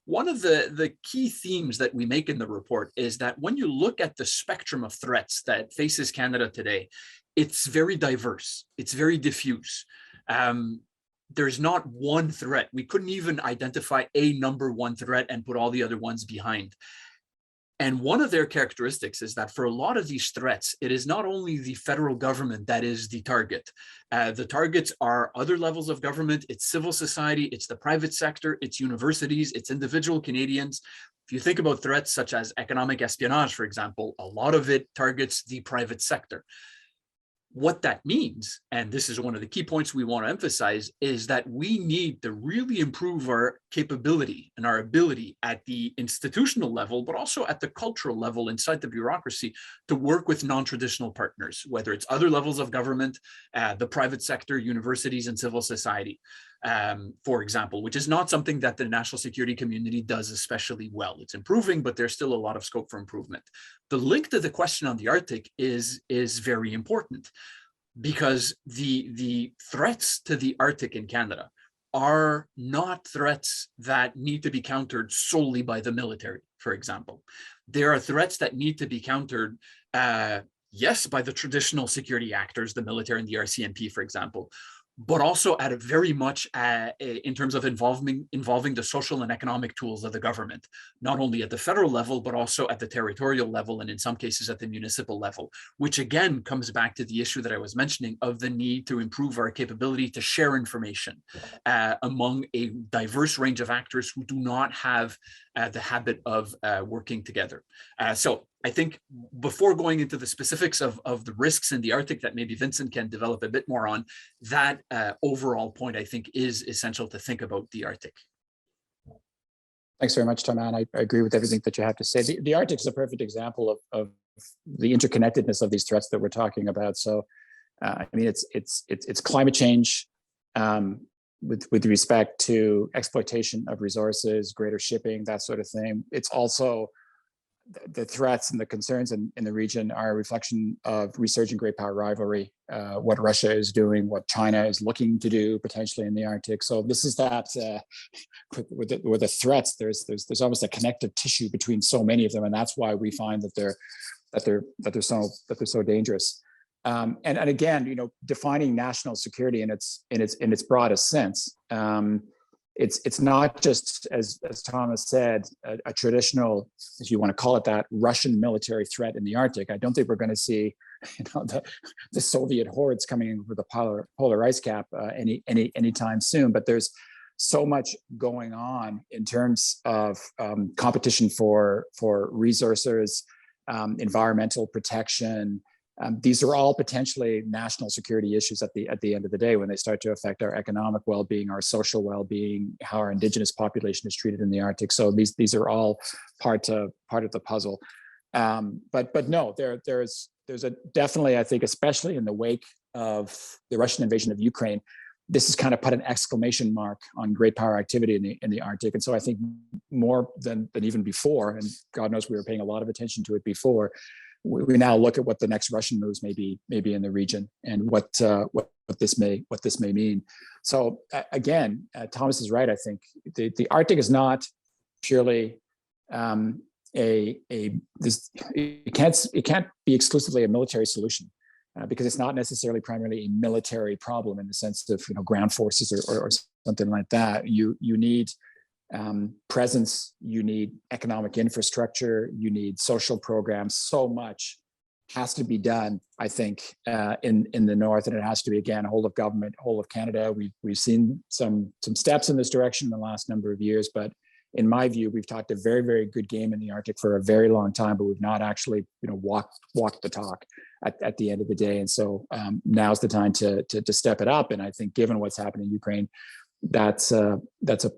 One of the key themes that we make in the report is that when you look at the spectrum of threats that faces Canada today, it's very diverse. It's very diffuse. There's not one threat. We couldn't even identify a number one threat and put all the other ones behind. And one of their characteristics is that for a lot of these threats, it is not only the federal government that is the target. The targets are other levels of government, it's civil society, it's the private sector, it's universities, it's individual Canadians. If you think about threats such as economic espionage, for example, a lot of it targets the private sector. What that means, and this is one of the key points we want to emphasize, is that we need to really improve our capability and our ability at the institutional level, but also at the cultural level inside the bureaucracy, to work with non-traditional partners, whether it's other levels of government, the private sector, universities, and civil society, for example, which is not something that the national security community does especially well. It's improving, but there's still a lot of scope for improvement. The link to the question on the Arctic is very important, because the threats to the Arctic in Canada are not threats that need to be countered solely by the military, for example. There are threats that need to be countered, yes, by the traditional security actors, the military and the RCMP, for example, but also at a very much in terms of involving the social and economic tools of the government, not only at the federal level, but also at the territorial level, and in some cases at the municipal level, which again comes back to the issue that I was mentioning of the need to improve our capability to share information among a diverse range of actors who do not have the habit of working together. So I think before going into the specifics of the risks in the Arctic that maybe Vincent can develop a bit more on, that overall point, I think, is essential to think about the Arctic. Thanks very much, Tom. And I agree with everything that you have to say. The Arctic is a perfect example of the interconnectedness of these threats that we're talking about. So, I mean, it's climate change with respect to exploitation of resources, greater shipping, that sort of thing. It's also the threats and the concerns in the region are a reflection of resurgent great power rivalry, what Russia is doing, what China is looking to do potentially in the Arctic. So this is that with the threats, there's almost a connective tissue between so many of them, and that's why we find that they're so dangerous. And again, you know, defining national security in its broadest sense. It's not just, as Thomas said, a traditional, if you want to call it that, Russian military threat in the Arctic. I don't think we're going to see, you know, the Soviet hordes coming in with the polar ice cap anytime soon. But there's so much going on in terms of competition for resources, environmental protection. These are all potentially national security issues at the end of the day when they start to affect our economic well-being, our social well-being, how our indigenous population is treated in the Arctic. So these are all part of the puzzle. But no, there's a definitely, I think, especially in the wake of the Russian invasion of Ukraine, this has kind of put an exclamation mark on great power activity in the Arctic. And so I think more than even before, and God knows we were paying a lot of attention to it before, we now look at what the next Russian moves may be in the region, and what this may mean. So again, Thomas is right. I think the Arctic is not purely it can't be exclusively a military solution, because it's not necessarily primarily a military problem in the sense of, you know, ground forces or something like that. You need presence, you need economic infrastructure, you need social programs. So much has to be done, I think, in the north, and it has to be, again, whole of government, whole of Canada. We've seen some steps in this direction in the last number of years, but in my view, we've talked a very, very good game in the Arctic for a very long time, but we've not actually, you know, walked the talk at the end of the day. And so now's the time to step it up. And I think, given what's happened in Ukraine, that's a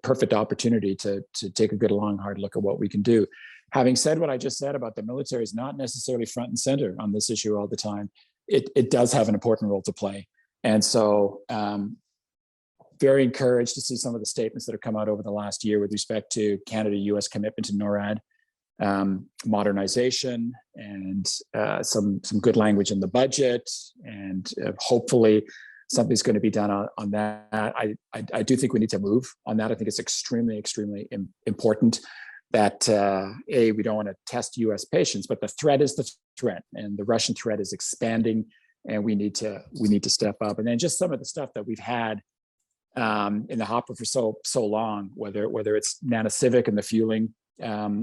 perfect opportunity to take a good, long, hard look at what we can do. Having said what I just said about the military is not necessarily front and center on this issue all the time. It does have an important role to play. And so very encouraged to see some of the statements that have come out over the last year with respect to Canada-US commitment to NORAD, modernization, and some good language in the budget, and hopefully something's going to be done on that. I do think we need to move on that. I think it's extremely important that we don't want to test U.S. patience, but the threat is the threat, and the Russian threat is expanding, and we need to step up. And then just some of the stuff that we've had in the hopper for so long, whether it's Nanisivik and the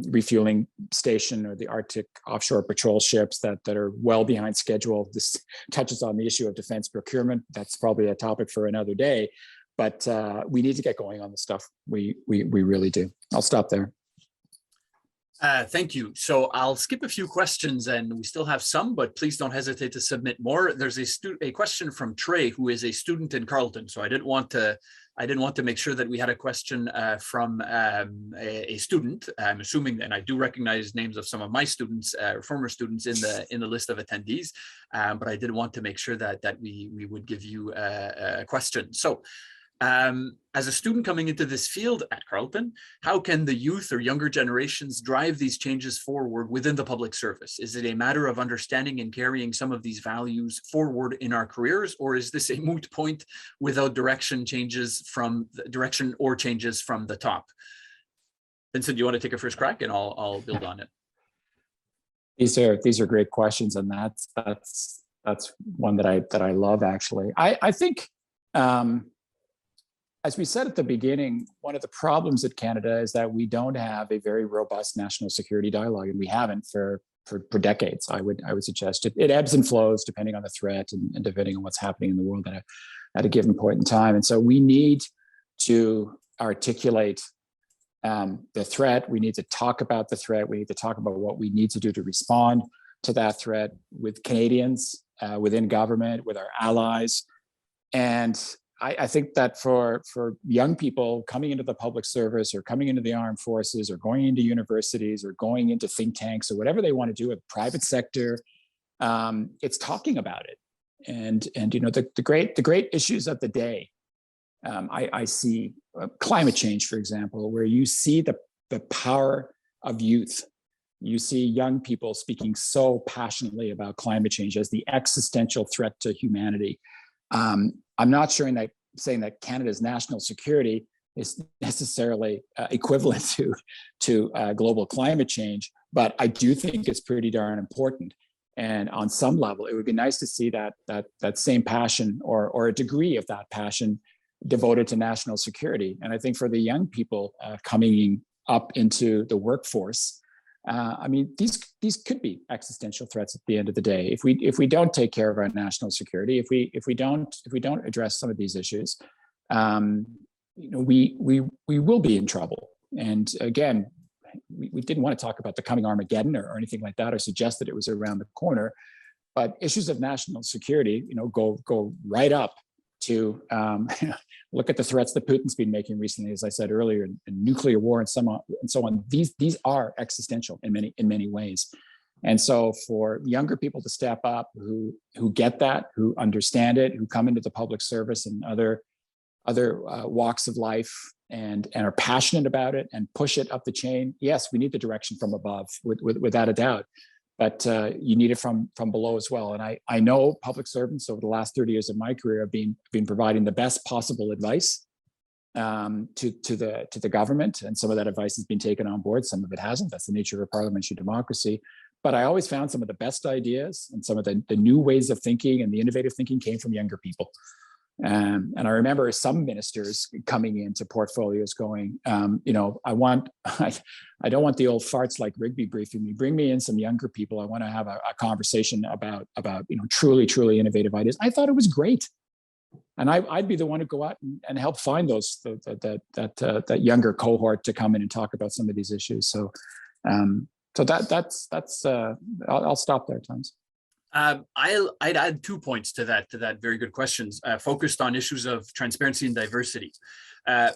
refueling station, or the Arctic offshore patrol ships that are well behind schedule. This touches on the issue of defense procurement. That's probably a topic for another day, but we need to get going on the stuff. We really do. I'll stop there. Thank you. So I'll skip a few questions, and we still have some, but please don't hesitate to submit more. There's a question from Trey, who is a student in Carleton. So I didn't want to make sure that we had a question from a student. I'm assuming, and I do recognize names of some of my students, former students in the list of attendees, but I did want to make sure that we would give you a question. So, as a student coming into this field at Carleton, how can the youth or younger generations drive these changes forward within the public service? Is it a matter of understanding and carrying some of these values forward in our careers, or is this a moot point without direction or changes from the top? Vincent, do you want to take a first crack, and I'll build on it? These are great questions, and that's one that I love, actually. I think. As we said at the beginning, one of the problems at Canada is that we don't have a very robust national security dialogue, and we haven't for decades. I would suggest it ebbs and flows depending on the threat and depending on what's happening in the world at a given point in time. And so we need to articulate the threat. We need to talk about the threat. We need to talk about what we need to do to respond to that threat with Canadians, within government, with our allies, and I think that for young people coming into the public service or coming into the armed forces or going into universities or going into think tanks or whatever they want to do, a private sector, it's talking about it. And the great issues of the day, I see climate change, for example, where you see the power of youth. You see young people speaking so passionately about climate change as the existential threat to humanity. I'm not saying that Canada's national security is necessarily equivalent to global climate change, but I do think it's pretty darn important. And on some level, it would be nice to see that same passion or a degree of that passion devoted to national security. And I think for the young people coming up into the workforce, I mean, these could be existential threats at the end of the day. If we don't take care of our national security, if we don't address some of these issues, we will be in trouble. And again, we didn't want to talk about the coming Armageddon or anything like that, or suggest that it was around the corner. But issues of national security, go right up to look at the threats that Putin's been making recently, as I said earlier, and nuclear war and so on. These are existential in many ways. And so for younger people to step up who get that, who understand it, who come into the public service and other walks of life and are passionate about it and push it up the chain. Yes, we need the direction from above, without a doubt. But you need it from below as well. And I know public servants over the last 30 years of my career have been providing the best possible advice to the government, and some of that advice has been taken on board. Some of it hasn't. That's the nature of a parliamentary democracy. But I always found some of the best ideas and some of the new ways of thinking and the innovative thinking came from younger people. And I remember some ministers coming into portfolios going, I don't want the old farts like Rigby briefing me. Bring me in some younger people. I want to have a conversation about truly innovative ideas. I thought it was great, and I'd be the one to go out and help find that younger cohort to come in and talk about some of these issues. So I'll stop there, Thomas. I'd add 2 points to that very good questions, focused on issues of transparency and diversity.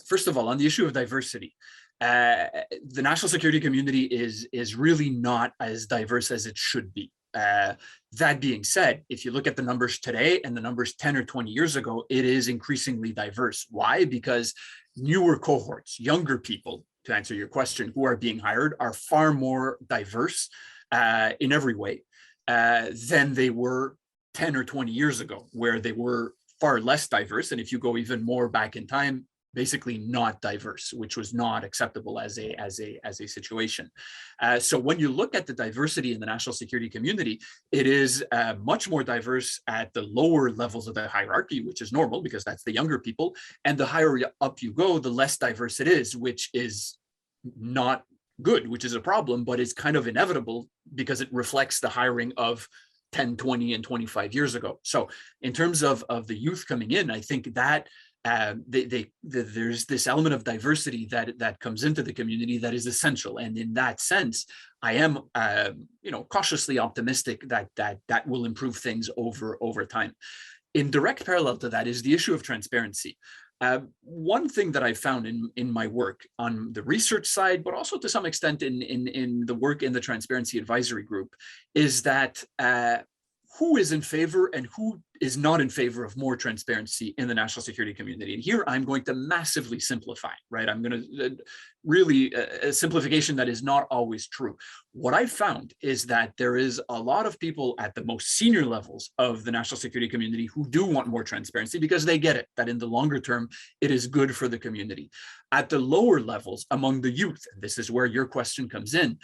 First of all, on the issue of diversity, the national security community is really not as diverse as it should be. That being said, if you look at the numbers today and the numbers 10 or 20 years ago, it is increasingly diverse. Why? Because newer cohorts, younger people, to answer your question, who are being hired are far more diverse in every way than they were 10 or 20 years ago, where they were far less diverse. And if you go even more back in time, basically not diverse, which was not acceptable as a situation. So when you look at the diversity in the national security community, it is much more diverse at the lower levels of the hierarchy, which is normal because that's the younger people. And the higher up you go, the less diverse it is, which is not good, which is a problem, but it's kind of inevitable because it reflects the hiring of 10, 20, and 25 years ago. So in terms of the youth coming in, I think that there's this element of diversity that comes into the community that is essential. And in that sense, I am cautiously optimistic that will improve things over time. In direct parallel to that is the issue of transparency. One thing that I found in my work on the research side, but also to some extent in the work in the Transparency Advisory Group, is that who is in favor and who is not in favor of more transparency in the national security community. And here I'm going to massively simplify, right? I'm going to really a simplification that is not always true. What I found is that there is a lot of people at the most senior levels of the national security community who do want more transparency because they get it, that in the longer term, it is good for the community. At the lower levels, among the youth, and this is where your question comes in,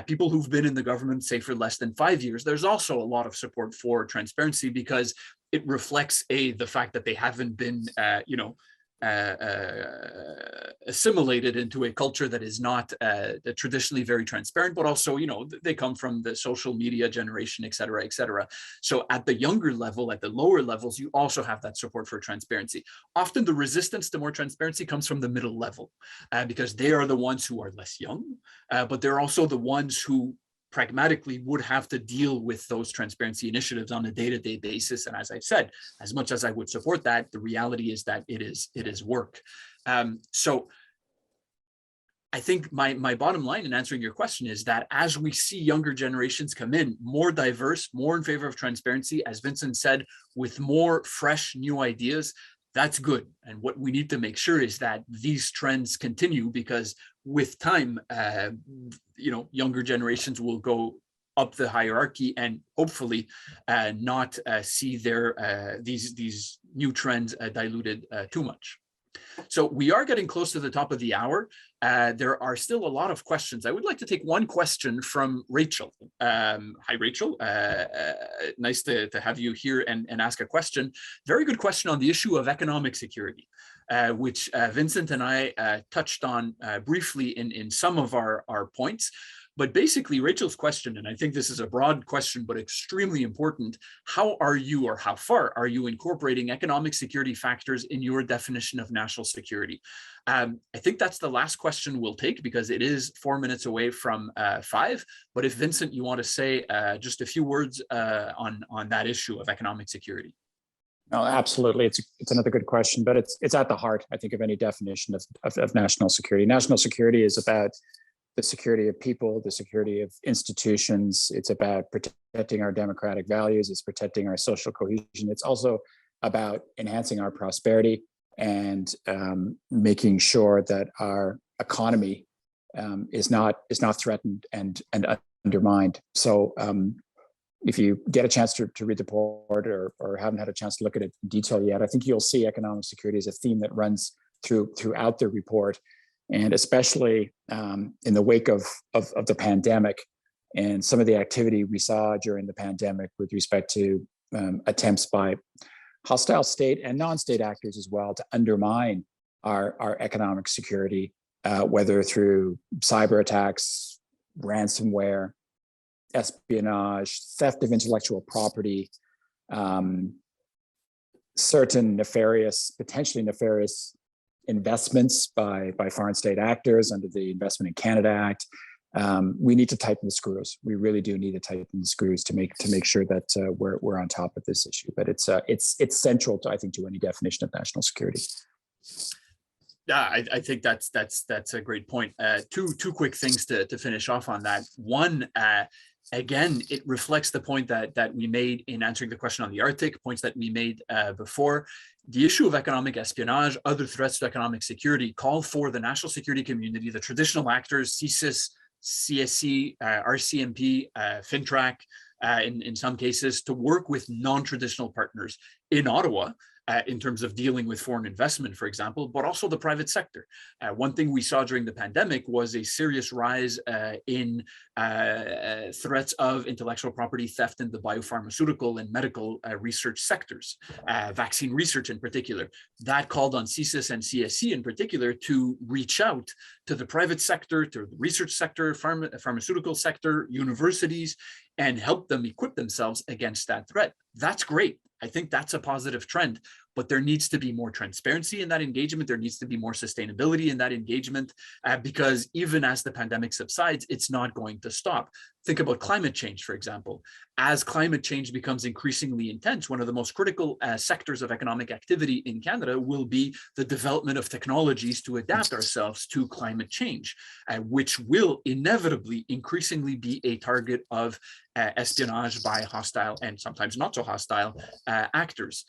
people who've been in the government, say, for less than 5 years, there's also a lot of support for transparency because it reflects the fact that they haven't been, assimilated into a culture that is not traditionally very transparent, but also, they come from the social media generation, et cetera, et cetera. So at the younger level, at the lower levels, you also have that support for transparency. Often the resistance to more transparency comes from the middle level because they are the ones who are less young, but they're also the ones who pragmatically would have to deal with those transparency initiatives on a day-to-day basis. And as I've said, as much as I would support that, the reality is that it is work. So I think my bottom line in answering your question is that as we see younger generations come in, more diverse, more in favor of transparency, as Vincent said, with more fresh new ideas, that's good. And what we need to make sure is that these trends continue, because with time, younger generations will go up the hierarchy and hopefully not see these new trends diluted too much. So we are getting close to the top of the hour. There are still a lot of questions. I would like to take one question from Rachel. Hi, Rachel. Nice to have you here and ask a question. Very good question on the issue of economic security, which Vincent and I touched on briefly in some of our points. But basically, Rachel's question, and I think this is a broad question, but extremely important, how are you, or how far are you incorporating economic security factors in your definition of national security? I think that's the last question we'll take, because it is 4 minutes away from 5. But if, Vincent, you want to say just a few words on that issue of economic security. No, absolutely. It's another good question, but it's at the heart, I think, of any definition of national security. National security is about the security of people, the security of institutions. It's about protecting our democratic values. It's protecting our social cohesion. It's also about enhancing our prosperity and making sure that our economy is not threatened and undermined. So if you get a chance to read the report or haven't had a chance to look at it in detail yet, I think you'll see economic security as a theme that runs throughout the report. And especially in the wake of the pandemic and some of the activity we saw during the pandemic with respect to attempts by hostile state and non-state actors as well to undermine our economic security, whether through cyber attacks, ransomware, espionage, theft of intellectual property, certain potentially nefarious investments by foreign state actors under the Investment in Canada Act. We need to tighten the screws. We really do need to tighten the screws to make sure that we're on top of this issue. But it's central to, I think, to any definition of national security. Yeah, I think that's a great point. Two quick things to finish off on that. One, again, it reflects the point that we made in answering the question on the Arctic, points that we made before. The issue of economic espionage, other threats to economic security, call for the national security community, the traditional actors, CSIS, CSE, RCMP, FINTRAC, in some cases, to work with non-traditional partners in Ottawa, in terms of dealing with foreign investment, for example, but also the private sector. One thing we saw during the pandemic was a serious rise in threats of intellectual property theft in the biopharmaceutical and medical research sectors, vaccine research in particular. That called on CSIS and CSE in particular to reach out to the private sector, to the research sector, pharmaceutical sector, universities, and help them equip themselves against that threat. That's great. I think that's a positive trend, but there needs to be more transparency in that engagement. There needs to be more sustainability in that engagement, because even as the pandemic subsides, it's not going to stop. Think about climate change, for example. As climate change becomes increasingly intense, one of the most critical sectors of economic activity in Canada will be the development of technologies to adapt ourselves to climate change, which will inevitably increasingly be a target of espionage by hostile and sometimes not so hostile actors.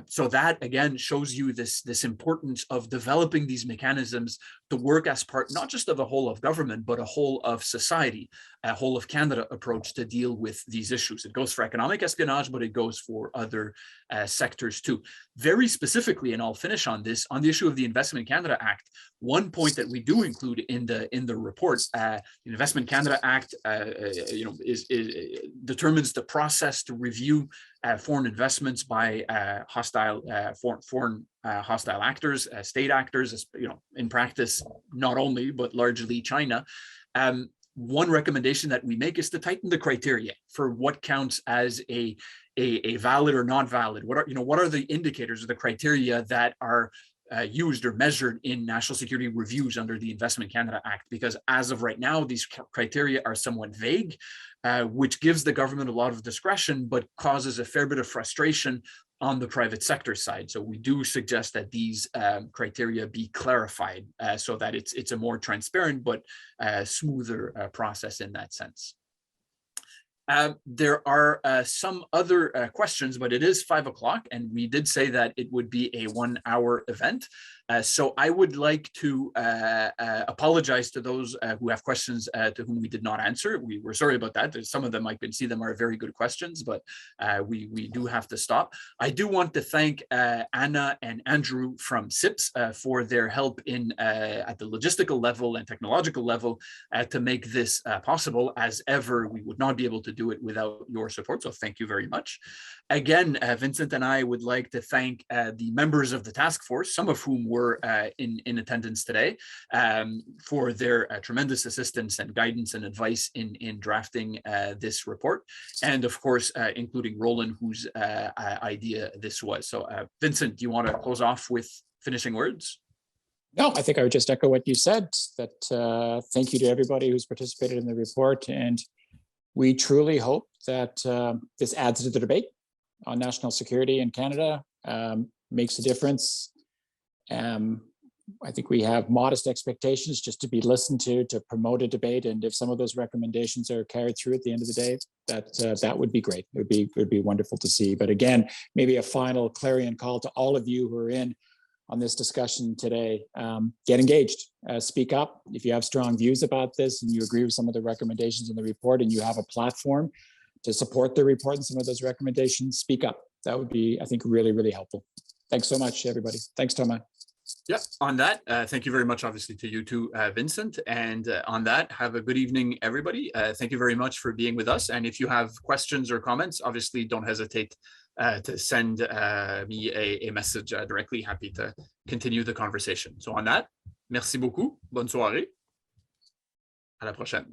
So that, again, shows you this importance of developing these mechanisms to work as part, not just of a whole of government, but a whole of society, a whole of Canada approach to deal with these issues. It goes for economic espionage, but it goes for other sectors too. Very specifically, and I'll finish on this, on the issue of the Investment in Canada Act, one point that we do include in the report, the Investment in Canada Act, determines the process to review foreign investments by foreign hostile actors, state actors, in practice, not only, but largely China. One recommendation that we make is to tighten the criteria for what counts as a valid or not valid. What are the indicators or the criteria that are used or measured in national security reviews under the Investment in Canada Act? Because as of right now, these criteria are somewhat vague. which gives the government a lot of discretion, but causes a fair bit of frustration on the private sector side. So we do suggest that these criteria be clarified so that it's a more transparent but smoother process in that sense. There are some other questions, but it is 5 o'clock, and we did say that it would be a 1-hour event. So I would like to apologize to those who have questions to whom we did not answer. We're sorry about that. Some of them, I can see them, are very good questions, but we do have to stop. I do want to thank Anna and Andrew from CIPS for their help in at the logistical level and technological level to make this possible. As ever, we would not be able to do it without your support, so thank you very much. Again, Vincent and I would like to thank the members of the task force, some of whom were in attendance today, for their tremendous assistance and guidance and advice in drafting this report, and of course, including Roland, whose idea this was. So Vincent, do you want to close off with finishing words? No, I think I would just echo what you said, that thank you to everybody who's participated in the report, and we truly hope that this adds to the debate on national security in Canada, makes a difference. I think we have modest expectations just to be listened to promote a debate, and if some of those recommendations are carried through at the end of the day, that would be great. It would be wonderful to see. But again, maybe a final clarion call to all of you who are in on this discussion today. Get engaged, speak up. If you have strong views about this and you agree with some of the recommendations in the report and you have a platform to support the report and some of those recommendations, speak up. That would be, I think, really, really helpful. Thanks so much, everybody. Thanks, Thomas. Yeah, on that, thank you very much, obviously, to you too, Vincent. And on that, have a good evening, everybody. Thank you very much for being with us. And if you have questions or comments, obviously, don't hesitate to send me a message directly. Happy to continue the conversation. So on that, merci beaucoup. Bonne soirée. À la prochaine.